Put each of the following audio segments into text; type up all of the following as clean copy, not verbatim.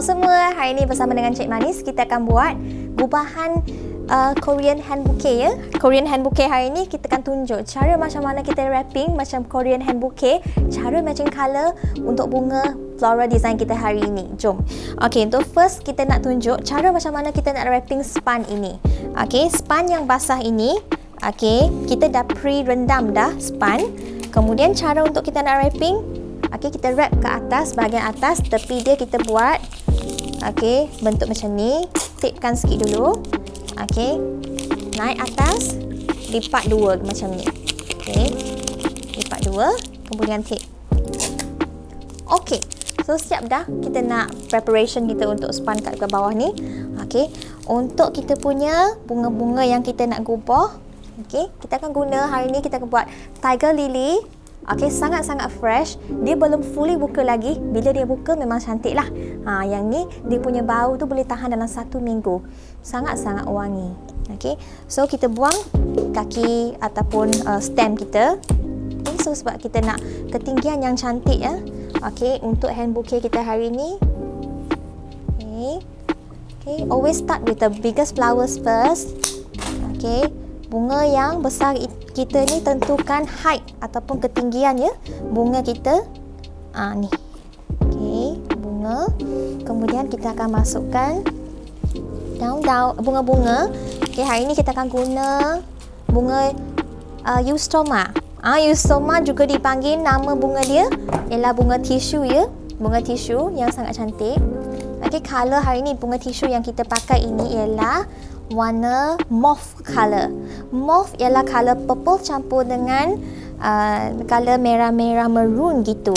semua, hari ini bersama dengan Cik Manis kita akan buat gubahan Korean hand bouquet ya. Korean hand bouquet hari ini kita akan tunjuk cara macam mana kita wrapping macam Korean hand bouquet, cara matching colour untuk bunga floral design kita hari ini. Jom. Okey, untuk first kita nak tunjuk cara macam mana kita nak wrapping span ini. Okey, span yang basah ini, okey, kita dah pre-rendam dah span. Kemudian cara untuk kita nak wrapping, okey, kita wrap ke atas, bahagian atas, tepi dia kita buat okey, bentuk macam ni. Tapekan sikit dulu. Okey, naik atas, lipat dua macam ni. Okey, lipat dua, kemudian tape. Okey, so siap dah kita nak preparation kita untuk span kat bawah ni. Okey, untuk kita punya bunga-bunga yang kita nak gubah, okey, kita akan guna hari ni kita akan buat tiger lily. Okey, sangat-sangat fresh. Dia belum fully buka lagi. Bila dia buka memang cantik lah. Yang ni dia punya bau tu boleh tahan dalam 1 minggu. Sangat-sangat wangi. Okey, so kita buang kaki ataupun stem kita. Okay, so sebab kita nak ketinggian yang cantik ya. Okey, untuk hand bouquet kita hari ni. Okay, always start with the biggest flowers first. Okey, bunga yang besar kita ni tentukan height ataupun ketinggian ya bunga kita. Ni. Okey, bunga. Kemudian kita akan masukkan daun-daun bunga-bunga. Okey, hari ni kita akan guna bunga Eustoma. Eustoma juga dipanggil nama bunga dia ialah bunga tisu ya. Bunga tisu yang sangat cantik. Okey, color hari ni bunga tisu yang kita pakai ini ialah warna mauve color. Mauve ialah color purple campur dengan color merah-merah maroon gitu.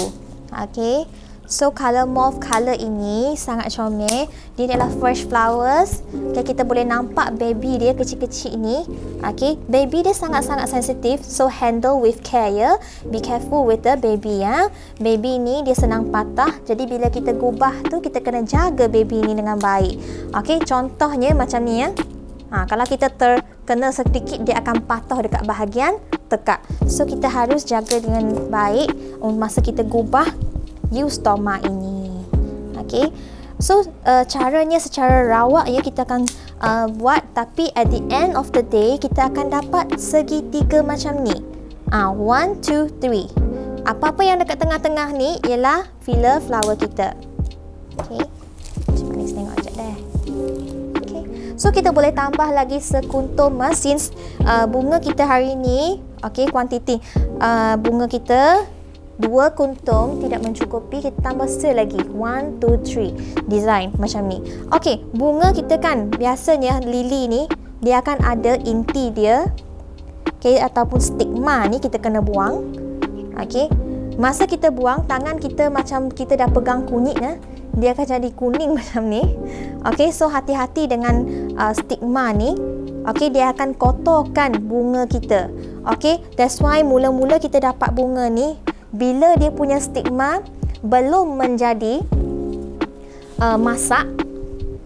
Okey, so color mauve color ini sangat comel. Dia adalah fresh flowers. Okay, kita boleh nampak baby dia kecil-kecil ni. Okey, baby dia sangat-sangat sensitif, so handle with care ya. Be careful with the baby ya. Baby ni dia senang patah, jadi bila kita gubah tu kita kena jaga baby ni dengan baik. Okey, contohnya macam ni ya. Kalau kita terkena sedikit, dia akan patah dekat bahagian tekak. So, kita harus jaga dengan baik masa kita gubah Eustoma ini. Okay. So, caranya secara rawak ya kita akan buat. Tapi at the end of the day, kita akan dapat segitiga macam ni. 1, 2, 3. Apa-apa yang dekat tengah-tengah ni ialah filler flower kita. Okay. Cik Manis tengok sekejap deh. So, kita boleh tambah lagi sekuntum since bunga kita hari ni, okey, kuantiti bunga kita 2 kuntum tidak mencukupi, kita tambah lagi 1, 2, 3 design macam ni. Okey, bunga kita kan biasanya lily ni dia akan ada inti dia, okey, ataupun stigma ni kita kena buang. Okey, masa kita buang, tangan kita macam kita dah pegang kunyit dia akan jadi kuning macam ni. Okey, so hati-hati dengan stigma ni. Okey, dia akan kotorkan bunga kita. Okey, that's why mula-mula kita dapat bunga ni, bila dia punya stigma belum menjadi masak.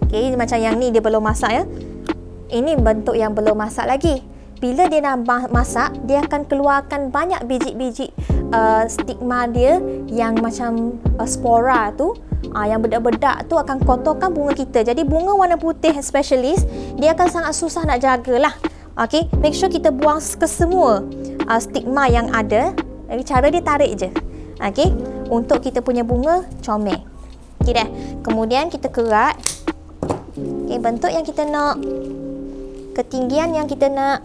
Okey, macam yang ni dia belum masak ya. Ini bentuk yang belum masak lagi. Bila dia dah masak, dia akan keluarkan banyak biji-biji stigma dia yang macam spora tu. Yang bedak-bedak tu akan kotorkan bunga kita. Jadi bunga warna putih specialist, dia akan sangat susah nak jagalah. Okey, make sure kita buang ke semua stigma yang ada. Cara dia tarik je. Okey, untuk kita punya bunga comel. Okey dah. Kemudian kita kerat. Okey, bentuk yang kita nak, ketinggian yang kita nak.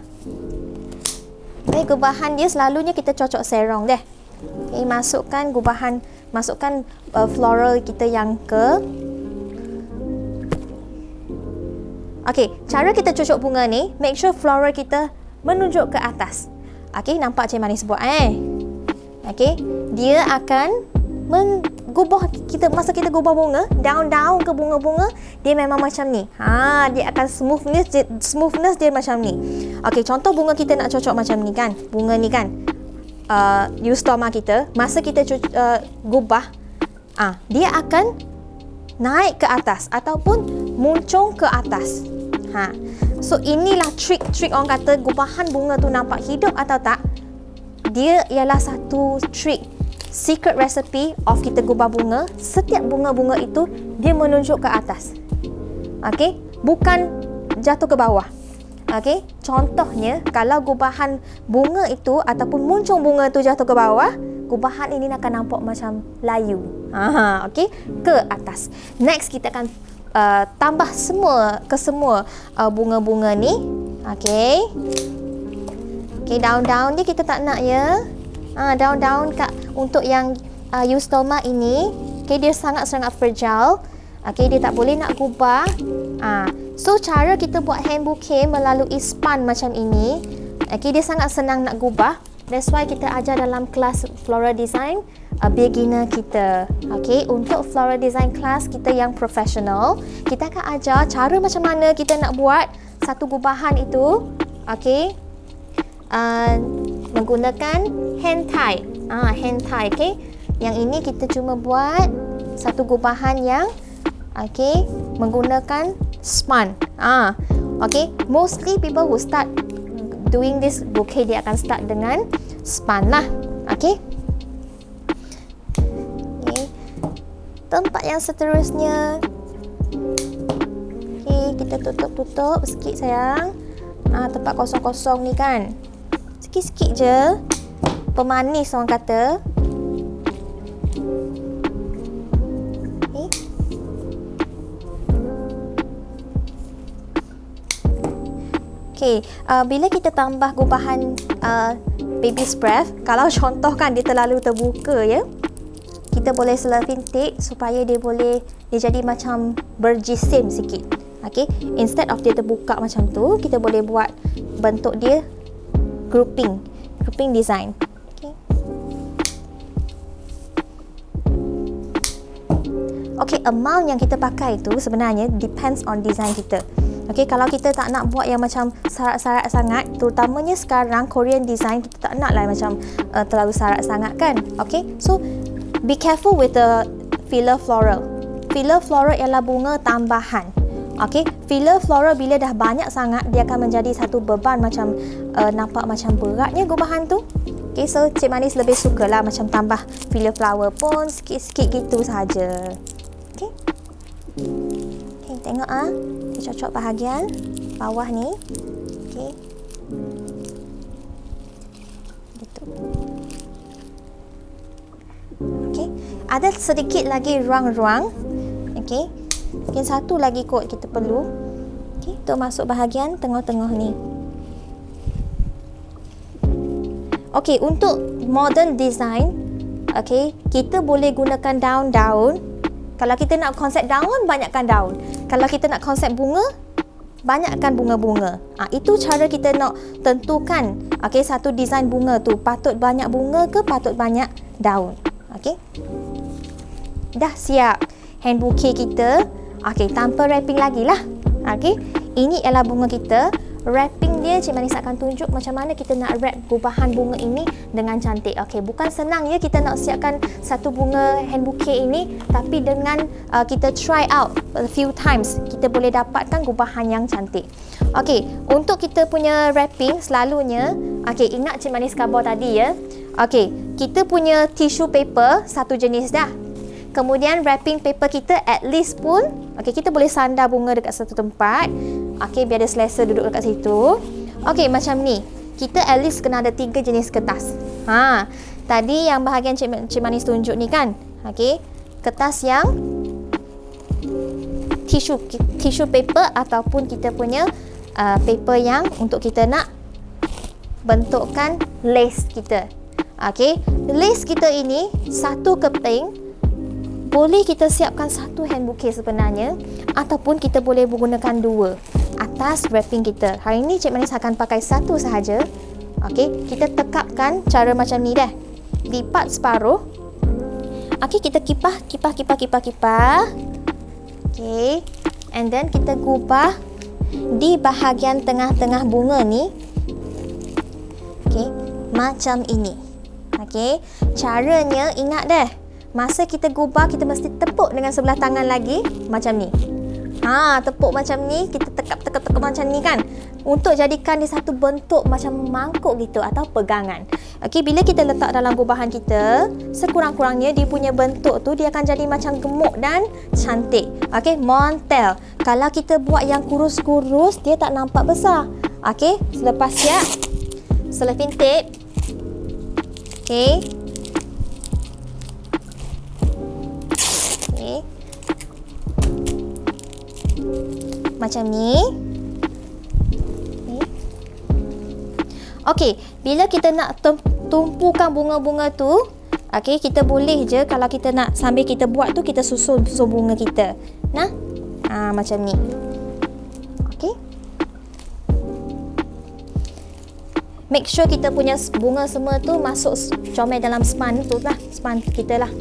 Okey, gubahan dia selalunya kita cocok serong deh. Okey, masukkan gubahan, masukkan floral kita yang ke. Okey, cara kita cucuk bunga ni, make sure floral kita menunjuk ke atas. Okey, nampak Cik Manis buat Okey, dia akan menggubah kita masa kita gubah bunga, daun-daun ke bunga-bunga, dia memang macam ni. Dia akan smoothness dia macam ni. Okey, contoh bunga kita nak cocok macam ni kan. Bunga ni kan. Eustoma kita, masa kita gubah, dia akan naik ke atas ataupun muncung ke atas. So inilah trik orang kata gubahan bunga tu nampak hidup atau tak. Dia ialah satu trik secret recipe of kita gubah bunga. Setiap bunga-bunga itu dia menunjuk ke atas. Okey, bukan jatuh ke bawah. Okey, contohnya kalau gubahan bunga itu ataupun muncung bunga itu jatuh ke bawah, gubahan ini akan nampak macam layu. Okey, ke atas. Next kita akan tambah semua bunga-bunga ni. Okey. Okey, daun-daun dia kita tak nak ya. Daun-daun untuk yang eustoma ini, okey, dia sangat-sangat fragile. Okey, dia tak boleh nak gubah. So cara kita buat hand bouquet melalui spun macam ini, okey, dia sangat senang nak gubah. That's why kita ajar dalam kelas floral design beginner kita. Okey, untuk floral design class kita yang professional, kita akan ajar cara macam mana kita nak buat satu gubahan itu. Okey, menggunakan hand tie. Hand tie, okey. Yang ini kita cuma buat satu gubahan yang okey menggunakan spun. Okey, mostly people who start doing this bouquet dia akan start dengan spun lah. Okey. Okay. Tempat yang seterusnya. Okey, kita tutup sikit sayang. Tempat kosong-kosong ni kan. Sikit-sikit je. Pemanis orang kata. Okay, bila kita tambah gubahan baby spread, kalau contoh kan dia terlalu terbuka ya, kita boleh selefin tape supaya dia jadi macam berjisim sikit. Okay, instead of dia terbuka macam tu, kita boleh buat bentuk dia grouping design. Okay, amount yang kita pakai tu sebenarnya depends on design kita. Okey, kalau kita tak nak buat yang macam sarat-sarat sangat, terutamanya sekarang Korean design kita tak nak lah macam terlalu sarat sangat kan. Okey, so be careful with the filler floral. Filler floral ialah bunga tambahan. Okey, filler floral bila dah banyak sangat, dia akan menjadi satu beban macam nampak macam beratnya gubahan tu. Okey, so Cik Manis lebih sukalah macam tambah filler flower pun sikit-sikit gitu saja. Okey. Okey, tengok kita cocok bahagian bawah ni. Okey. Gitu. Okey, ada sedikit lagi ruang-ruang. Okey. Mungkin satu lagi kot kita perlu. Okey, untuk masuk bahagian tengah-tengah ni. Okey, untuk modern design, okey, kita boleh gunakan daun-daun. Kalau kita nak konsep daun, banyakkan daun. Kalau kita nak konsep bunga, banyakkan bunga-bunga. Itu cara kita nak tentukan, okey, satu design bunga tu patut banyak bunga ke patut banyak daun. Okey. Dah siap hand bouquet kita. Okey, tanpa wrapping lagi lah. Okey. Ini ialah bunga kita. Wrapping dia Cik Manis akan tunjuk macam mana kita nak wrap gubahan bunga ini dengan cantik. Okey, bukan senang ya kita nak siapkan satu bunga hand bouquet ini, tapi dengan kita try out a few times, kita boleh dapatkan gubahan yang cantik. Okey, untuk kita punya wrapping selalunya, okey, ingat Cik Manis khabar tadi ya. Okey, kita punya tissue paper satu jenis dah. Kemudian wrapping paper kita at least pun, okey, kita boleh sandar bunga dekat satu tempat. Okey, biar dia selesa duduk dekat situ. Okey, macam ni. Kita at least kena ada 3 jenis kertas. Tadi yang bahagian Cik Manis tunjuk ni kan. Okey, kertas yang tissue paper ataupun kita punya paper yang untuk kita nak bentukkan lace kita. Okey, lace kita ini satu keping. Boleh kita siapkan satu hand bouquet sebenarnya, ataupun kita boleh menggunakan 2 atas wrapping kita. Hari ini Cik Manis akan pakai satu sahaja. Okey, kita tekapkan cara macam ni dah. Lipat separuh. Okey, kita kipah. Okey. And then kita gubah di bahagian tengah-tengah bunga ni. Okey, macam ini. Okey, caranya ingat dah. Masa kita gubah, kita mesti tepuk dengan sebelah tangan lagi macam ni. Tepuk macam ni, kita tekap macam ni kan, untuk jadikan dia satu bentuk macam mangkuk gitu atau pegangan. Okey, bila kita letak dalam gubahan kita, sekurang-kurangnya dia punya bentuk tu dia akan jadi macam gemuk dan cantik. Okey, montel. Kalau kita buat yang kurus-kurus, dia tak nampak besar. Okey, selepas siap, cellophane tape. Okey. Okey. Macam ni. Okey, bila kita nak tumpukan bunga-bunga tu, okey, kita boleh je kalau kita nak sambil kita buat tu kita susun bunga kita. Nah. Macam ni. Okey. Make sure kita punya bunga semua tu masuk comel dalam span tu lah, span kita lah.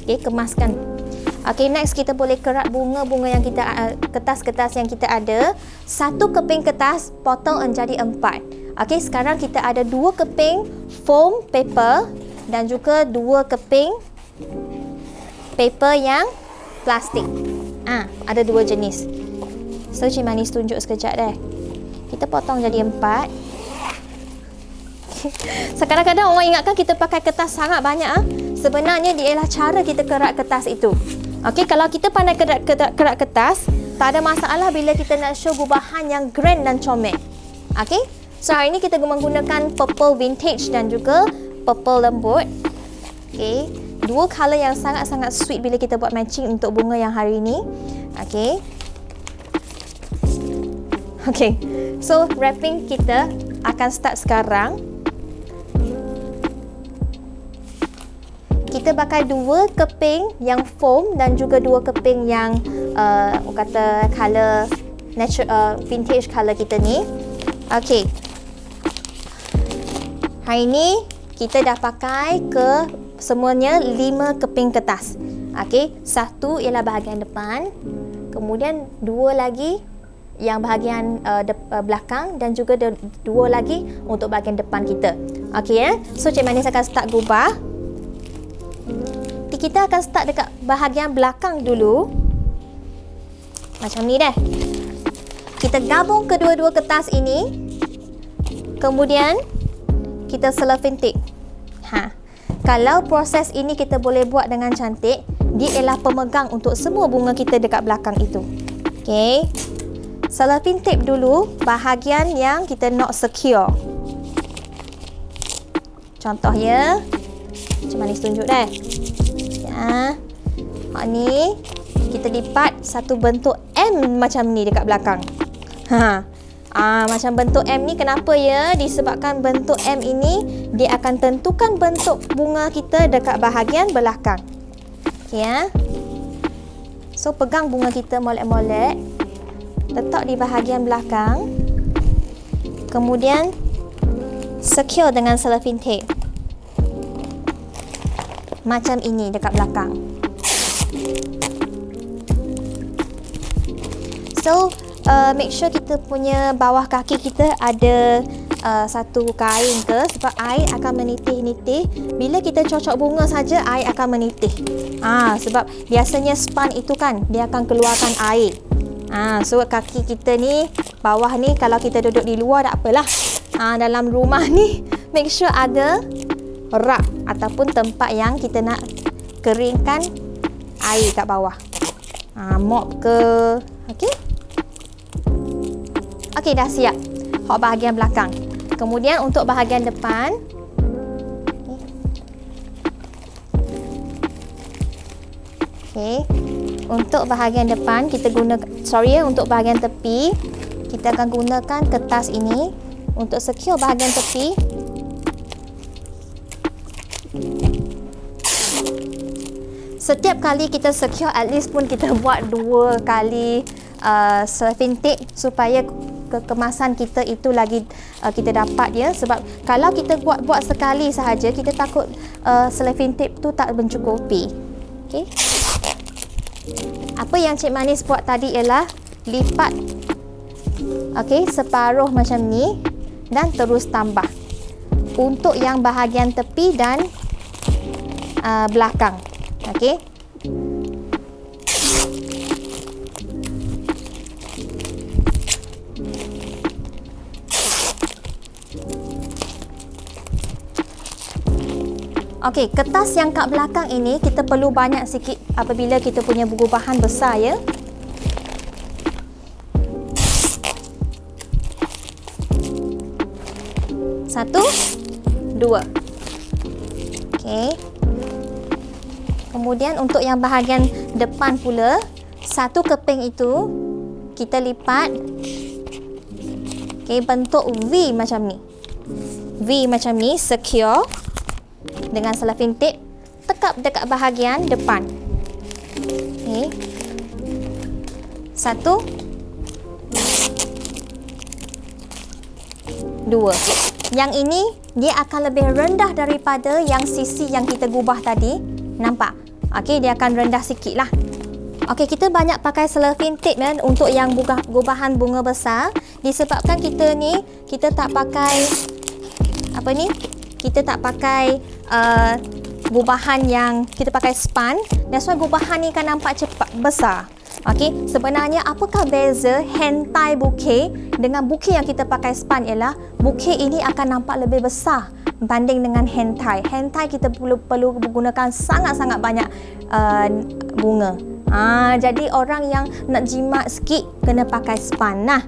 Okey, kemaskan. Okey, next kita boleh kerat bunga-bunga yang kita kertas-kertas yang kita ada. 1 keping kertas potong menjadi 4. Okey, sekarang kita ada 2 keping foam paper dan juga 2 keping paper yang plastik. Ada 2 jenis. So, Cik Manis tunjuk sekejap deh. Kita potong jadi 4. Kadang-kadang orang ingatkan kita pakai kertas sangat banyak. Sebenarnya dia ialah cara kita kerat kertas itu. Okey, kalau kita pandai kerat kertas, tak ada masalah bila kita nak show gubahan yang grand dan comel. Okey? So, hari ini kita menggunakan purple vintage dan juga purple lembut. Okay. 2 colour yang sangat-sangat sweet bila kita buat matching untuk bunga yang hari ini. Okay. Okay. So, wrapping kita akan start sekarang. Kita pakai 2 keping yang foam dan juga 2 keping yang kata colour natural, vintage colour kita ni. Okay. Hari ni kita dah pakai ke semuanya 5 keping kertas. Okey, 1 ialah bahagian depan, kemudian 2 lagi yang bahagian belakang dan juga 2 lagi untuk bahagian depan kita. Okey so Cik Manis akan start gubah. Kita akan start dekat bahagian belakang dulu. Macam ni dah. Kita gabung kedua-dua kertas ini. Kemudian kita cellophane tape. Kalau proses ini kita boleh buat dengan cantik, dia ialah pemegang untuk semua bunga kita dekat belakang itu. Okey. Cellophane tape dulu bahagian yang kita nak secure. Contoh ya. Macam mana tunjuk dah. Ya. Hak ni kita lipat satu bentuk M macam ni dekat belakang. Macam bentuk M ni kenapa ya? Disebabkan bentuk M ini dia akan tentukan bentuk bunga kita dekat bahagian belakang. Okey ya. So pegang bunga kita molek-molek, letak di bahagian belakang. Kemudian secure dengan cellophane tape. Macam ini dekat belakang. So make sure kita punya bawah kaki kita ada satu kain ke, sebab air akan menitih-nitih. Bila kita cocok bunga saja, air akan menitih. Sebab biasanya span itu kan dia akan keluarkan air. So kaki kita ni, bawah ni kalau kita duduk di luar tak apalah. Dalam rumah ni make sure ada rak ataupun tempat yang kita nak keringkan air kat bawah. Mop ke. Okey. Okey, dah siap. Hak bahagian belakang. Kemudian untuk bahagian depan. Okey. Untuk bahagian depan kita guna untuk bahagian tepi kita akan gunakan kertas ini untuk secure bahagian tepi. Setiap kali kita secure, at least pun kita buat 2 kali cellophane tape supaya kemasan kita itu lagi kita dapat ya. Sebab kalau kita buat sekali sahaja, kita takut cellophane tape tu tak mencukupi. Okey. Apa yang Cik Manis buat tadi ialah lipat separuh macam ni dan terus tambah untuk yang bahagian tepi dan belakang. Okey. Okey, kertas yang kat belakang ini kita perlu banyak sikit apabila kita punya gubahan besar ya. Satu, dua. Okey. Kemudian untuk yang bahagian depan pula, satu keping itu kita lipat. Okey, bentuk V macam ni. V macam ni, secure dengan cellophane tape, tekap dekat bahagian depan. Okey. Satu, dua. Yang ini dia akan lebih rendah daripada yang sisi yang kita gubah tadi. Nampak? Okey, dia akan rendah sikit lah. Okey, kita banyak pakai cellophane tape kan untuk yang gubahan bunga besar. Disebabkan kita ni, kita tak pakai apa ni? Kita tak pakai gubahan yang kita pakai span. That's why gubahan ni kan nampak cepat besar. Okey, sebenarnya apakah beza hand tie bouquet dengan bouquet yang kita pakai span ialah bouquet ini akan nampak lebih besar banding dengan hand tie. Hand tie kita perlu menggunakan sangat-sangat banyak bunga. Jadi orang yang nak jimat sikit kena pakai span. Nah,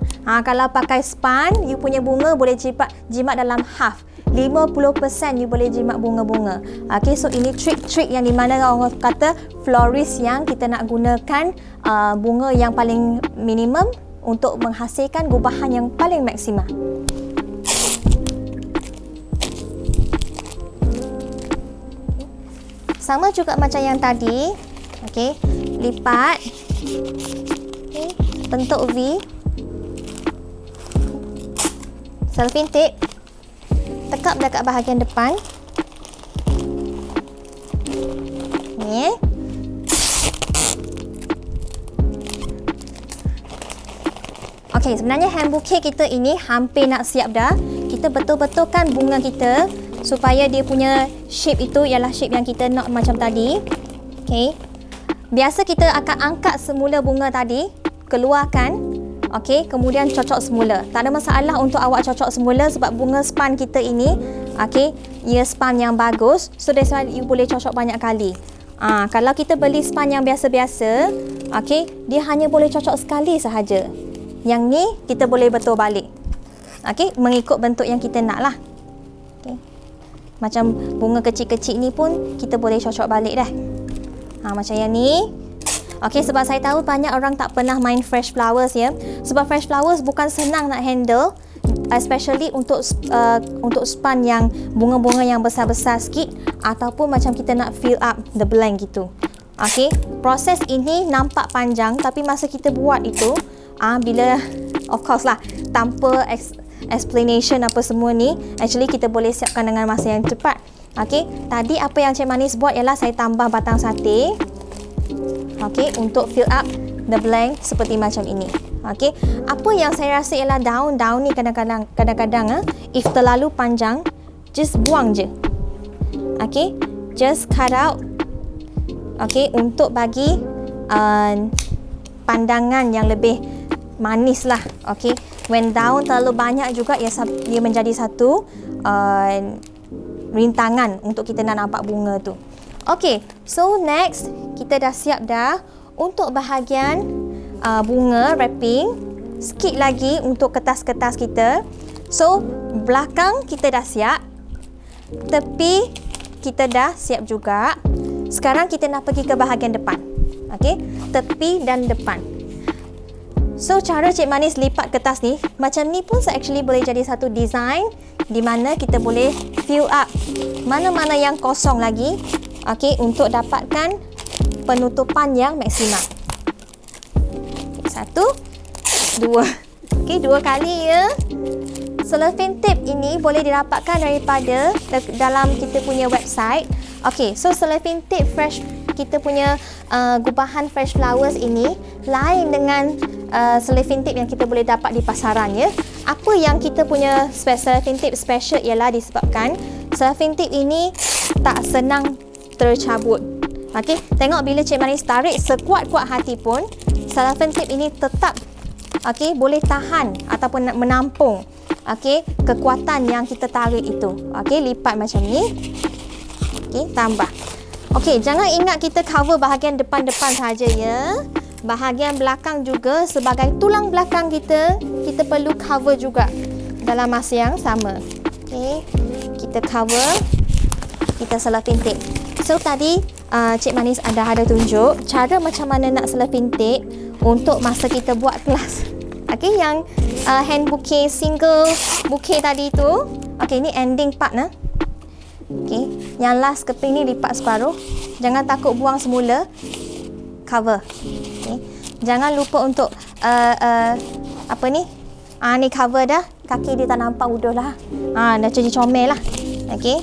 kalau pakai span, you punya bunga boleh jimat dalam half. 50% you boleh jimat bunga-bunga. Okay, so ini trik-trik yang di mana orang kata florist yang kita nak gunakan bunga yang paling minimum untuk menghasilkan gubahan yang paling maksimal. Sama juga macam yang tadi. Okay, lipat. Okay, bentuk V. Cellophane tape. Tekap dekat bahagian depan. Ni. Okey, sebenarnya hand bouquet kita ini hampir nak siap dah. Kita betul-betulkan bunga kita supaya dia punya shape itu ialah shape yang kita nak macam tadi. Okey. Biasa kita akan angkat semula bunga tadi, keluarkan. Okey, kemudian cocok semula. Tak ada masalah untuk awak cocok semula sebab bunga span kita ini, okey, ia span yang bagus. So that's why you boleh cocok banyak kali. Kalau kita beli span yang biasa-biasa, okey, dia hanya boleh cocok sekali sahaja. Yang ni kita boleh betul balik. Okey, mengikut bentuk yang kita nak lah. Okay. Macam bunga kecil-kecil ni pun kita boleh cocok balik dah. Macam yang ni. Okey, sebab saya tahu banyak orang tak pernah main fresh flowers ya. Sebab fresh flowers bukan senang nak handle, especially untuk span yang bunga-bunga yang besar-besar sikit ataupun macam kita nak fill up the blank gitu. Okey, proses ini nampak panjang tapi masa kita buat itu bila of course lah tanpa explanation apa semua ni, actually kita boleh siapkan dengan masa yang cepat. Okey, tadi apa yang Cik Manis buat ialah saya tambah batang sate. Okey, untuk fill up the blank seperti macam ini. Okey, apa yang saya rasa ialah daun ni kadang-kadang if terlalu panjang, just buang je. Okey, just cut out. Okey, untuk bagi pandangan yang lebih manis lah. Okey, when daun terlalu banyak juga ia menjadi satu rintangan untuk kita nak nampak bunga tu. Okey, so next kita dah siap dah untuk bahagian bunga wrapping. Sikit lagi untuk kertas-kertas kita. So belakang kita dah siap, tepi kita dah siap juga. Sekarang kita nak pergi ke bahagian depan. Okey, tepi dan depan. So cara Cik Manis lipat kertas ni macam ni pun actually boleh jadi satu design di mana kita boleh fill up mana-mana yang kosong lagi. Okey, untuk dapatkan penutupan yang maksimal. Satu, dua. Okey, dua kali ya. Cellophane tape ini boleh didapatkan daripada dalam kita punya website. Okey, so cellophane tape fresh, kita punya gubahan fresh flowers ini lain dengan cellophane tape yang kita boleh dapat di pasaran ya. Apa yang kita punya cellophane tape special ialah disebabkan cellophane tape ini tak senang tercabut. Okey, tengok bila Cik Manis tarik sekuat-kuat hati pun cellophane tape ini tetap boleh tahan ataupun menampung kekuatan yang kita tarik itu. Okey, lipat macam ni. Okey, tambah. Okey, jangan ingat kita cover bahagian depan-depan saja ya. Bahagian belakang juga sebagai tulang belakang kita, kita perlu cover juga dalam masa yang sama. Okey, kita cover, kita selapin tape. So tadi Cik Manis ada tunjuk cara macam mana nak selapin tape untuk masa kita buat kelas. Okey, yang hand bouquet, single bouquet tadi tu. Okey, ni ending part nah. Okey, yang last keping ni lipat separuh. Jangan takut buang semula. Cover. Okey. Jangan lupa untuk apa ni? Ni cover dah. Kaki dia tak nampak udah lah. Dah jadi comel lah. Okey.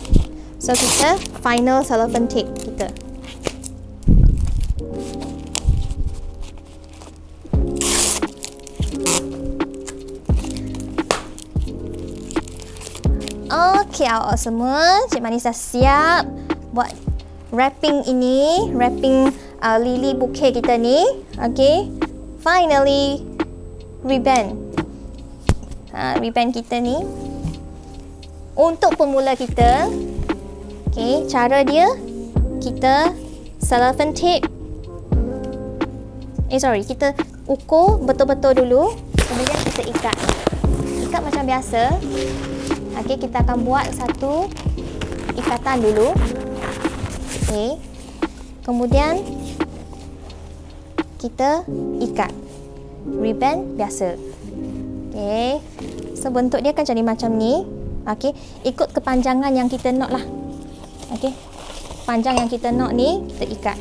So kita final cellophane tape kita. Okey, awak semua, Cik Manis dah siap buat wrapping ini, wrapping lily bouquet kita ni. Okey, finally ribbon. Ribbon kita ni untuk pemula kita. Okey, cara dia kita cellophane tape. Kita ukur betul-betul dulu, kemudian kita ikat. Ikat macam biasa. Okey, kita akan buat satu ikatan dulu. Okey. Kemudian kita ikat ribbon biasa. Okey. So bentuk dia akan jadi macam ni. Okey, ikut kepanjangan yang kita nak lah. Okey. Panjang yang kita nak ni kita ikat.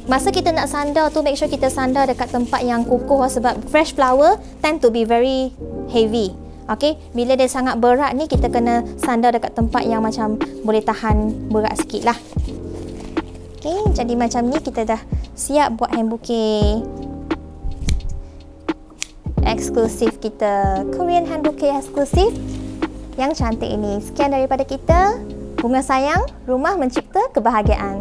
Masa kita nak sandar tu, make sure kita sandar dekat tempat yang kukuh sebab fresh flower tend to be very heavy. Okey, bila dia sangat berat ni kita kena sandar dekat tempat yang macam boleh tahan berat sikit lah. Okey, jadi macam ni kita dah siap buat hand bouquet eksklusif kita. Korean hand bouquet eksklusif yang cantik ini. Sekian daripada kita. Bunga sayang, rumah mencipta kebahagiaan.